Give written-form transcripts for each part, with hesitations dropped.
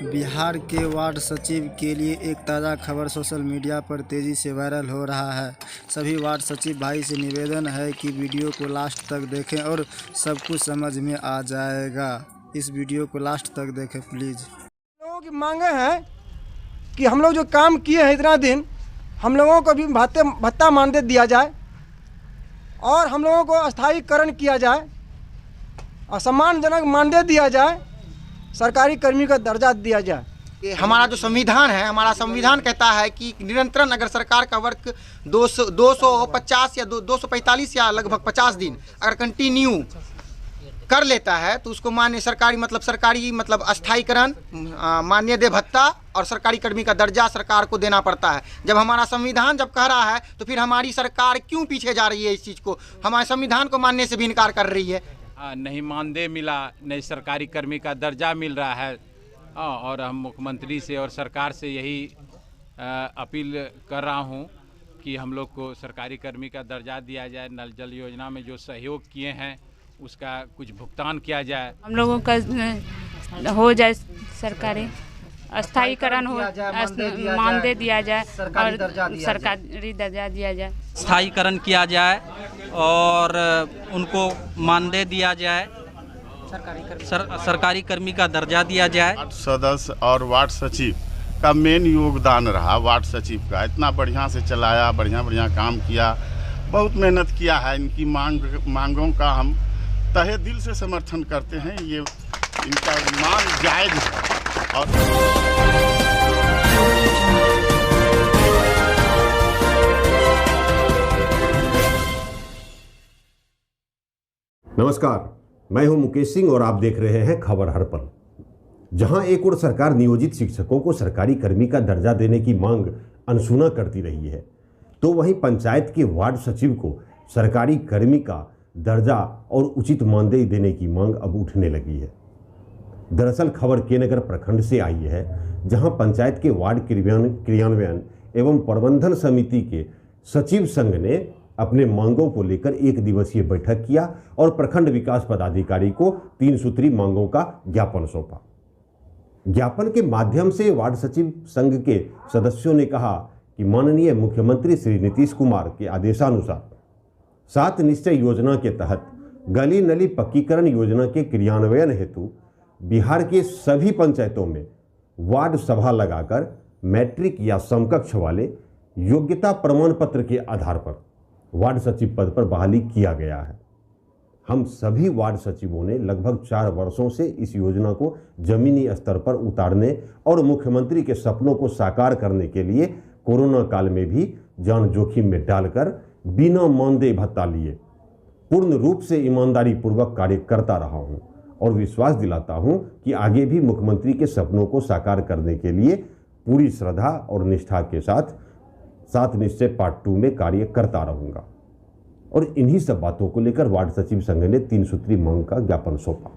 बिहार के वार्ड सचिव के लिए एक ताज़ा खबर सोशल मीडिया पर तेज़ी से वायरल हो रहा है। सभी वार्ड सचिव भाई से निवेदन है कि वीडियो को लास्ट तक देखें और सब कुछ समझ में आ जाएगा। इस वीडियो को लास्ट तक देखें प्लीज़। लोगों की मांगे हैं कि हम लोग जो काम किए हैं इतना दिन, हम लोगों को भी भत्ता मानदेय दिया जाए और हम लोगों को अस्थायीकरण किया जाए और सम्मानजनक मानदेय दिया जाए, सरकारी कर्मी का दर्जा दिया जाए। हमारा जो संविधान है, हमारा संविधान कहता है कि निरंतरन अगर सरकार का वर्क 250 या 245 या लगभग 50 दिन अगर कंटिन्यू कर लेता है तो उसको मान्य सरकारी मतलब अस्थायीकरण, मानदेय भत्ता और सरकारी कर्मी का दर्जा सरकार को देना पड़ता है। जब हमारा संविधान जब कह रहा है तो फिर हमारी सरकार क्यों पीछे जा रही है? इस चीज़ को हमारे संविधान को मानने से भी इनकार कर रही है। नहीं मानदेय मिला, नहीं सरकारी कर्मी का दर्जा मिल रहा है और हम मुख्यमंत्री से और सरकार से यही अपील कर रहा हूं कि हम लोग को सरकारी कर्मी का दर्जा दिया जाए। नल जल योजना में जो सहयोग किए हैं उसका कुछ भुगतान किया जाए, हम लोगों का हो जाए, सरकारी अस्थायीकरण हो, मानदेय दिया जाए और सरकारी दर्जा दिया जाए, अस्थायीकरण किया जाए और उनको मानदेय दिया जाए, सरकारी कर्मी का दर्जा दिया जाए। वार्ड सदस्य और वार्ड सचिव का मेन योगदान रहा। वार्ड सचिव का इतना बढ़िया से चलाया, बढ़िया काम किया, बहुत मेहनत किया है। इनकी मांगों का हम तहे दिल से समर्थन करते हैं। ये इनका मांग जायज़ है। और नमस्कार, मैं हूं मुकेश सिंह और आप देख रहे हैं खबर हर पल। जहां एक ओर सरकार नियोजित शिक्षकों को सरकारी कर्मी का दर्जा देने की मांग अनसुना करती रही है, तो वहीं पंचायत के वार्ड सचिव को सरकारी कर्मी का दर्जा और उचित मानदेय देने की मांग अब उठने लगी है। दरअसल खबर के नगर प्रखंड से आई है, जहां पंचायत के वार्ड क्रियान्वयन एवं प्रबंधन समिति के सचिव संघ ने अपने मांगों को लेकर एक दिवसीय बैठक किया और प्रखंड विकास पदाधिकारी को 3 सूत्री मांगों का ज्ञापन सौंपा। ज्ञापन के माध्यम से वार्ड सचिव संघ के सदस्यों ने कहा कि माननीय मुख्यमंत्री श्री नीतीश कुमार के आदेशानुसार 7 निश्चय योजना के तहत गली नली पक्कीकरण योजना के क्रियान्वयन हेतु बिहार के सभी पंचायतों में वार्ड सभा लगाकर मैट्रिक या समकक्ष वाले योग्यता प्रमाण पत्र के आधार पर वार्ड सचिव पद पर बहाली किया गया है। हम सभी वार्ड सचिवों ने लगभग 4 वर्षों से इस योजना को जमीनी स्तर पर उतारने और मुख्यमंत्री के सपनों को साकार करने के लिए कोरोना काल में भी जान जोखिम में डालकर बिना मानदेय भत्ता लिए पूर्ण रूप से ईमानदारी पूर्वक कार्य करता रहा हूं और विश्वास दिलाता हूं कि आगे भी मुख्यमंत्री के सपनों को साकार करने के लिए पूरी श्रद्धा और निष्ठा के साथ 7 निश्चय पार्ट 2 में कार्य करता रहूंगा। और इन्हीं सब बातों को लेकर वार्ड सचिव संघ ने 3 सूत्री मांग का ज्ञापन सौंपा।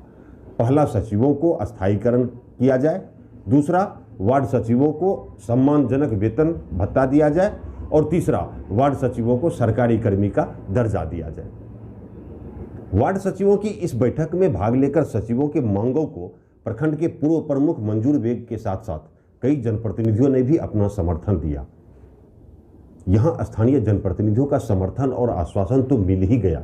पहला, सचिवों को अस्थायीकरण किया जाए। दूसरा, वार्ड सचिवों को सम्मानजनक वेतन भत्ता दिया जाए। और तीसरा, वार्ड सचिवों को सरकारी कर्मी का दर्जा दिया जाए। वार्ड सचिवों की इस बैठक में भाग लेकर सचिवों के मांगों को प्रखंड के पूर्व प्रमुख मंजूर बेग के साथ साथ कई जनप्रतिनिधियों ने भी अपना समर्थन दिया। यहां स्थानीय जनप्रतिनिधियों का समर्थन और आश्वासन तो मिल ही गया,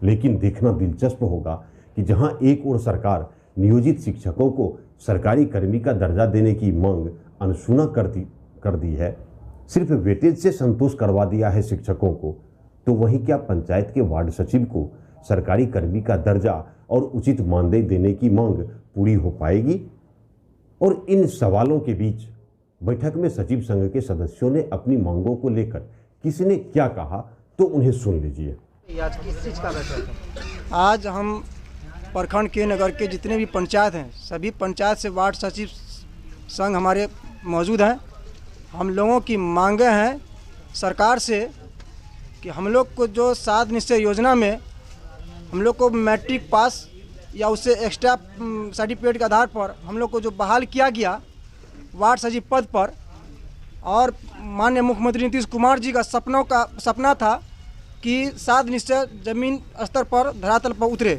लेकिन देखना दिलचस्प होगा कि जहां एक ओर सरकार नियोजित शिक्षकों को सरकारी कर्मी का दर्जा देने की मांग अनसुना कर दी है, सिर्फ वेटेज से संतोष करवा दिया है शिक्षकों को, तो वहीं क्या पंचायत के वार्ड सचिव को सरकारी कर्मी का दर्जा और उचित मानदेय देने की मांग पूरी हो पाएगी? और इन सवालों के बीच बैठक में सचिव संघ के सदस्यों ने अपनी मांगों को लेकर किसने क्या कहा, तो उन्हें सुन लीजिए। आज किस चीज़ का बैठक है? आज हम प्रखंड के नगर के जितने भी पंचायत हैं, सभी पंचायत से वार्ड सचिव संघ हमारे मौजूद हैं। हम लोगों की मांगें हैं सरकार से कि हम लोग को जो 7 निश्चय योजना में हम लोग को मैट्रिक पास या उससे एक्स्ट्रा सर्टिफिकेट के आधार पर हम लोग को जो बहाल किया गया वार्ड सचिव पद पर, और माननीय मुख्यमंत्री नीतीश कुमार जी का सपना था कि 7 निश्चय जमीन स्तर पर धरातल पर उतरे।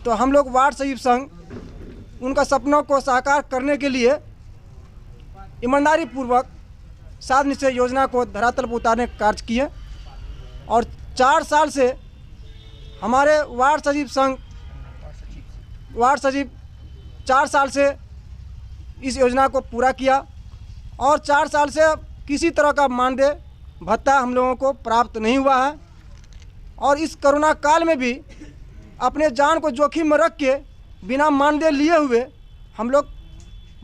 तो हम लोग वार्ड सचिव संघ उनका सपनों को साकार करने के लिए ईमानदारी पूर्वक 7 निश्चय योजना को धरातल पर उतारने का कार्य किए और 4 साल से हमारे वार्ड सचिव 4 साल से इस योजना को पूरा किया और 4 साल से किसी तरह का मानदेय भत्ता हम लोगों को प्राप्त नहीं हुआ है। और इस कोरोना काल में भी अपने जान को जोखिम में रख के बिना मानदेय लिए हुए हम लोग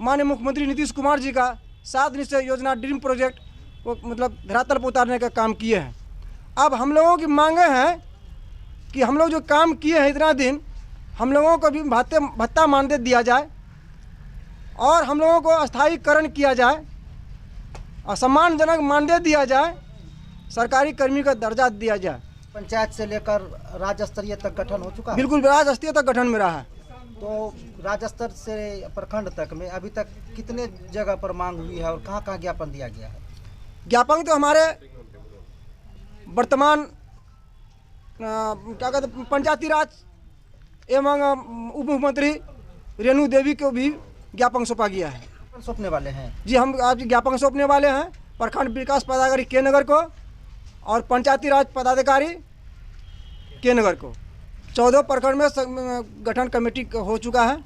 माननीय मुख्यमंत्री नीतीश कुमार जी का 7 निश्चय योजना ड्रीम प्रोजेक्ट को मतलब धरातल पर उतारने का काम किए हैं। अब हम लोगों की मांगे हैं कि हम लोग जो काम किए हैं इतना दिन हम लोगों को भी भत्ता मानदेय दिया जाए और हम लोगों को अस्थायीकरण किया जाए और सम्मानजनक मानदेय दिया जाए, सरकारी कर्मी का दर्जा दिया जाए। पंचायत से लेकर राज्य स्तरीय तक गठन हो चुका है। बिल्कुल राज्य स्तरीय तक गठन में रहा है। तो राज्य स्तर से प्रखंड तक में अभी तक कितने जगह पर मांग हुई है और कहाँ ज्ञापन दिया गया है? ज्ञापन तो हमारे वर्तमान क्या कहते पंचायती राज एवं उप मुख्यमंत्री रेणु देवी को भी ज्ञापन सौंपा गया है। सौंपने वाले हैं जी, हम आज ज्ञापन सौंपने वाले हैं प्रखंड विकास पदाधिकारी के नगर को और पंचायती राज पदाधिकारी के नगर को। 14 प्रखंड में गठन कमेटी हो चुका है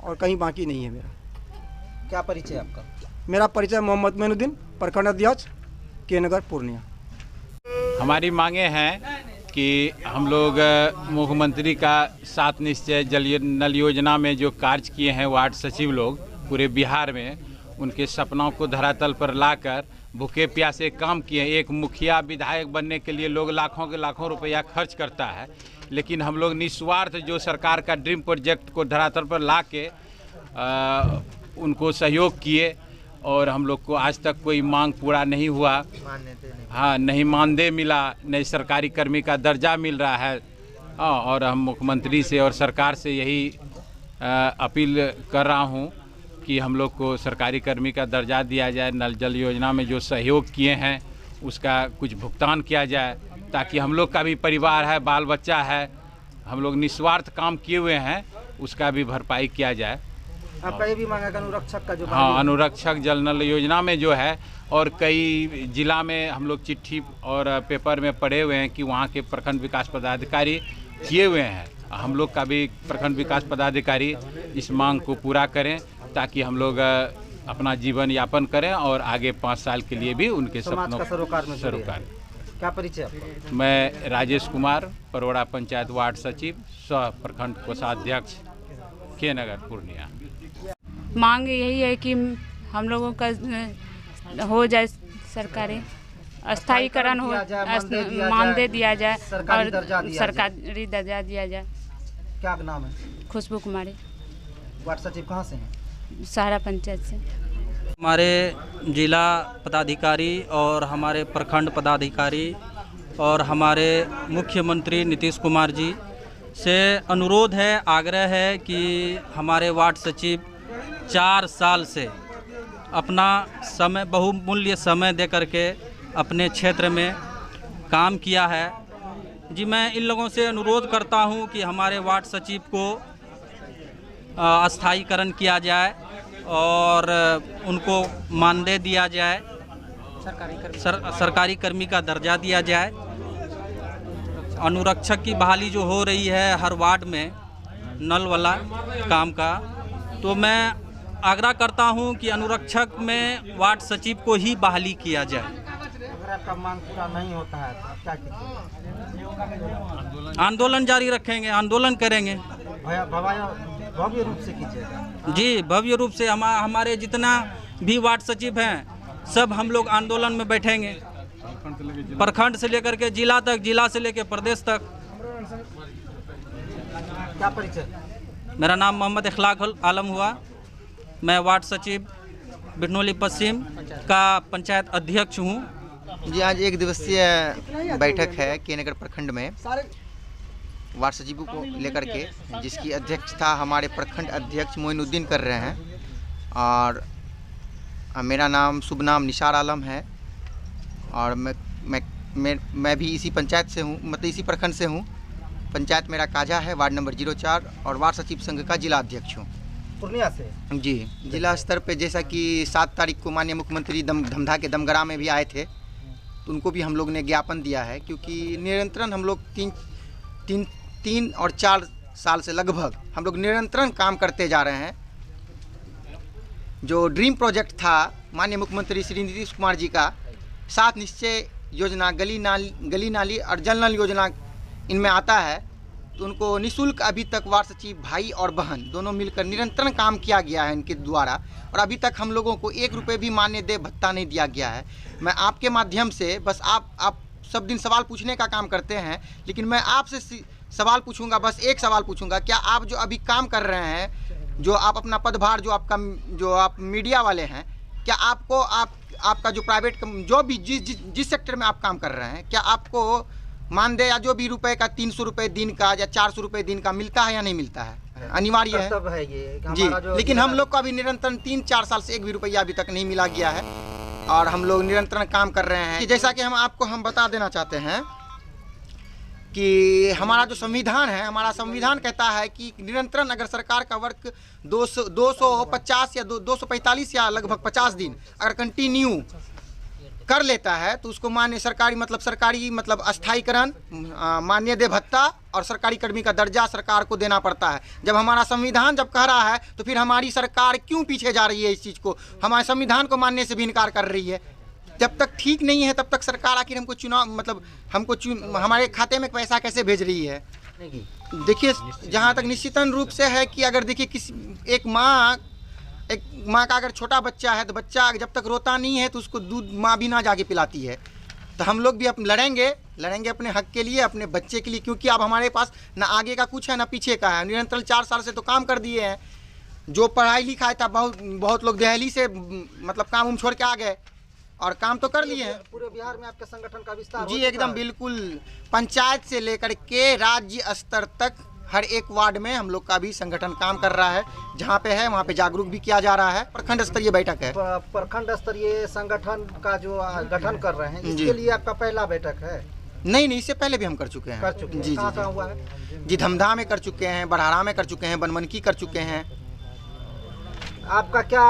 और कहीं बाकी नहीं है। मेरा क्या परिचय आपका? मेरा परिचय मोहम्मद मैनुद्दीन, प्रखंड अध्यक्ष के नगर पूर्णिया। हमारी मांगे हैं कि हम लोग मुख्यमंत्री का 7 निश्चय जल नल योजना में जो कार्य किए हैं वार्ड सचिव लोग पूरे बिहार में, उनके सपनों को धरातल पर लाकर भूखे प्यासे काम किए। एक मुखिया विधायक बनने के लिए लोग लाखों के लाखों रुपया खर्च करता है, लेकिन हम लोग निस्वार्थ जो सरकार का ड्रीम प्रोजेक्ट को धरातल पर ला के उनको सहयोग किए और हम लोग को आज तक कोई मांग पूरा नहीं हुआ। हाँ, नहीं मानदेय मिला, नहीं सरकारी कर्मी का दर्जा मिल रहा है। और हम मुख्यमंत्री से और सरकार से यही अपील कर रहा हूँ कि हम लोग को सरकारी कर्मी का दर्जा दिया जाए। नल जल योजना में जो सहयोग किए हैं उसका कुछ भुगतान किया जाए, ताकि हम लोग का भी परिवार है, बाल बच्चा है, हम लोग निस्वार्थ काम किए हुए हैं, उसका भी भरपाई किया जाए। आपका ये भी मांगा कि अनुरक्षक का जो हाँ, अनुरक्षक जल नल योजना में जो है और कई जिला में हम लोग चिट्ठी और पेपर में पढ़े हुए हैं कि वहाँ के प्रखंड विकास पदाधिकारी किए हुए हैं। हम लोग का भी प्रखंड विकास पदाधिकारी इस मांग को पूरा करें ताकि हम लोग अपना जीवन यापन करें और आगे 5 साल के लिए भी उनके सपनों का सरोकार। क्या परिचय आपका? मैं राजेश कुमार, परोड़ा पंचायत वार्ड सचिव, सह प्रखंड कोषाध्यक्ष, के नगर पूर्णिया। मांग यही है कि हम लोगों का हो जाए सरकारी अस्थायीकरण हो, मानदेय दिया जाए और सरकारी दर्जा दिया जाए। क्या नाम है? खुशबू कुमारी, वार्ड सचिव कहाँ से हैं? सहारा पंचायत से। हमारे जिला पदाधिकारी और हमारे प्रखंड पदाधिकारी और हमारे मुख्यमंत्री नीतीश कुमार जी से अनुरोध है, आग्रह है कि हमारे वार्ड सचिव 4 साल से अपना समय, बहुमूल्य समय दे करके अपने क्षेत्र में काम किया है। जी, मैं इन लोगों से अनुरोध करता हूं कि हमारे वार्ड सचिव को अस्थायीकरण किया जाए और उनको मानदेय दिया जाए, सरकारी कर्मी का दर्जा दिया जाए। अनुरक्षक की बहाली जो हो रही है हर वार्ड में नल वाला काम का, तो मैं आग्रह करता हूं कि अनुरक्षक में वार्ड सचिव को ही बहाली किया जाए। अगर आपका मांग पूरा नहीं होता है तो आप क्या कीजिएगा? आंदोलन जारी रखेंगे, आंदोलन करेंगे। भव्य रूप से कीजिएगा? जी, भव्य रूप से। हमारे जितना भी वार्ड सचिव हैं सब हम लोग आंदोलन में बैठेंगे, प्रखंड से लेकर के जिला तक, जिला से लेकर प्रदेश तक। क्या परिचय? मेरा नाम मोहम्मद इखलाक आलम हुआ। मैं वार्ड सचिव बिरनौली पश्चिम का पंचायत अध्यक्ष हूँ। जी, आज 1 दिवसीय बैठक है के नगर प्रखंड में वार्ड सचिवों को लेकर के, जिसकी अध्यक्षता हमारे प्रखंड अध्यक्ष मोइनुद्दीन कर रहे हैं और मेरा नाम शुभ नाम निसार आलम है और मैं भी इसी पंचायत से हूँ, मतलब इसी प्रखंड से हूँ। पंचायत मेरा काजा है, वार्ड नंबर 04 और वार्ड सचिव संघ का जिला अध्यक्ष हूँ। पूर्णिया से। जी, जिला स्तर पे जैसा कि 7 तारीख को माननीय मुख्यमंत्री धमधा के दमगरा में भी आए थे, तो उनको भी हम लोग ने ज्ञापन दिया है, क्योंकि निरंतरन हम लोग तीन और 4 साल से लगभग हम लोग निरंतरन काम करते जा रहे हैं। जो ड्रीम प्रोजेक्ट था माननीय मुख्यमंत्री श्री नीतीश कुमार जी का, 7 निश्चय योजना, गली नाली और जल नल योजना इनमें आता है, तो उनको निःशुल्क अभी तक वार्ड सचिव भाई और बहन दोनों मिलकर निरंतर काम किया गया है इनके द्वारा, और अभी तक हम लोगों को 1 रुपये भी मानदेय भत्ता नहीं दिया गया है। मैं आपके माध्यम से बस आप सब दिन सवाल पूछने का काम करते हैं, लेकिन मैं आपसे सवाल पूछूंगा, बस एक सवाल पूछूंगा, क्या आप जो अभी काम कर रहे हैं, जो आप अपना पदभार जो आप मीडिया वाले हैं, क्या आपको आपका जो प्राइवेट जो भी जिस सेक्टर में आप काम कर रहे हैं, क्या आपको मानदेय या जो भी रुपए का 300 रुपये दिन का या 400 रुपये दिन का मिलता है या नहीं मिलता है? अनिवार्य है ये जी, लेकिन हम लोग को अभी निरंतर 3-4 साल से 1 भी रुपया अभी तक नहीं मिला गया है, और हम लोग निरंतर काम कर रहे हैं। जैसा कि हम बता देना चाहते हैं कि हमारा जो संविधान है, हमारा संविधान कहता है कि निरंतरन अगर सरकार का वर्क 250 या 245 या लगभग 50 दिन अगर कंटिन्यू कर लेता है, तो उसको मान्य सरकारी मतलब अस्थायीकरण, मानदेय भत्ता और सरकारी कर्मी का दर्जा सरकार को देना पड़ता है। जब हमारा संविधान जब कह रहा है, तो फिर हमारी सरकार क्यों पीछे जा रही है इस चीज़ को? हमारे संविधान को मानने से भी इनकार कर रही है। जब तक ठीक नहीं है, तब तक सरकार आखिर हमको हमारे खाते में पैसा कैसे भेज रही है? देखिए, जहाँ तक निश्चितन रूप से है कि अगर देखिए एक माँ का अगर छोटा बच्चा है, तो बच्चा जब तक रोता नहीं है तो उसको दूध माँ भी ना जाके पिलाती है। तो हम लोग भी लड़ेंगे अपने हक के लिए, अपने बच्चे के लिए, क्योंकि अब हमारे पास ना आगे का कुछ है ना पीछे का है। निरंतर 4 साल से तो काम कर दिए हैं। जो पढ़ाई लिखाई था, बहुत लोग दिल्ली से काम छोड़ के आ गए और काम तो कर लिए हैं। पूरे बिहार में आपके संगठन का विस्तार जी एकदम बिल्कुल, पंचायत से लेकर के राज्य स्तर तक हर एक वार्ड में हम लोग का भी संगठन काम कर रहा है। जहाँ पे है वहाँ पे जागरूक भी किया जा रहा है। प्रखंड स्तरीय बैठक है। प्रखंड स्तरीय संगठन का जो गठन कर रहे हैं, इसके लिए आपका पहला बैठक है? नहीं, इससे पहले भी हम कर चुके हैं। जी, कहाँ हुआ है? जी, धमधा में कर चुके हैं, बड़हारा में कर चुके हैं, बनमनकी कर चुके हैं। आपका क्या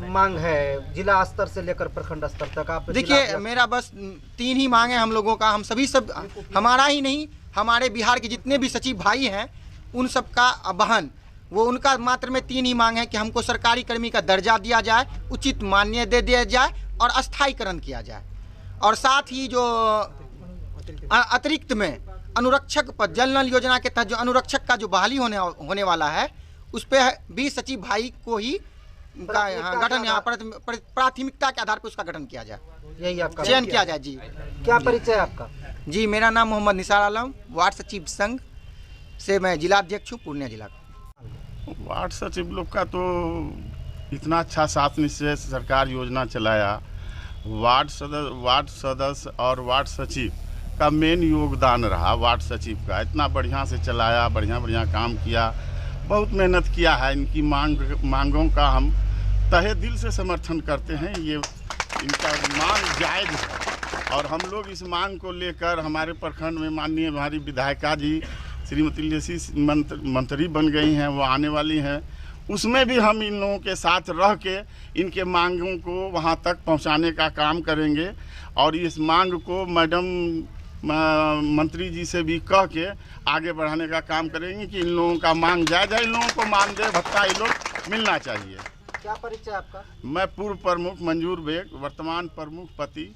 मांग है जिला स्तर से लेकर प्रखंड स्तर तक? आप देखिए, मेरा बस 3 ही मांग है हम लोगों का। हम सब हमारा ही नहीं, हमारे बिहार के जितने भी सचिव भाई हैं, उन सब का बहन, वो उनका मात्र में 3 ही मांग है कि हमको सरकारी कर्मी का दर्जा दिया जाए, उचित मानदेय दिया जाए और अस्थायीकरण किया जाए। और साथ ही जो अतिरिक्त में अनुरक्षक पद, जल नल योजना के तहत जो अनुरक्षक का जो बहाली होने वाला है, उस पर भी सचिव भाई को ही गठन प्राथमिकता के आधार पर उसका गठन किया जाए, यही आपका चयन किया जाए। जी, क्या परिचय है आपका? जी, मेरा नाम मोहम्मद निसार आलम, वार्ड सचिव संघ से मैं जिला अध्यक्ष हूँ, पूर्णिया जिला का। वार्ड सचिव लोग का तो इतना अच्छा 7 निश्चय सरकार योजना चलाया। वार्ड सदस्य और वार्ड सचिव का मेन योगदान रहा। वार्ड सचिव का इतना बढ़िया से चलाया, बढ़िया काम किया, बहुत मेहनत किया है। इनकी मांगों का हम तहे दिल से समर्थन करते हैं। ये इनका मांग जायज़ है, और हम लोग इस मांग को लेकर हमारे प्रखंड में माननीय हमारी विधायिका जी श्रीमती लेसी मंत्री बन गई हैं, वो आने वाली हैं, उसमें भी हम इन लोगों के साथ रह के इनके मांगों को वहाँ तक पहुँचाने का काम करेंगे। और इस मांग को मैडम मंत्री जी से भी कह के आगे बढ़ाने का काम करेंगे कि इन लोगों का मांग जायज़ है, इन लोगों को मानदेय भत्ता इन लोग मिलना चाहिए। क्या परिचय आपका? मैं पूर्व प्रमुख मंजूर बेग, वर्तमान प्रमुख पति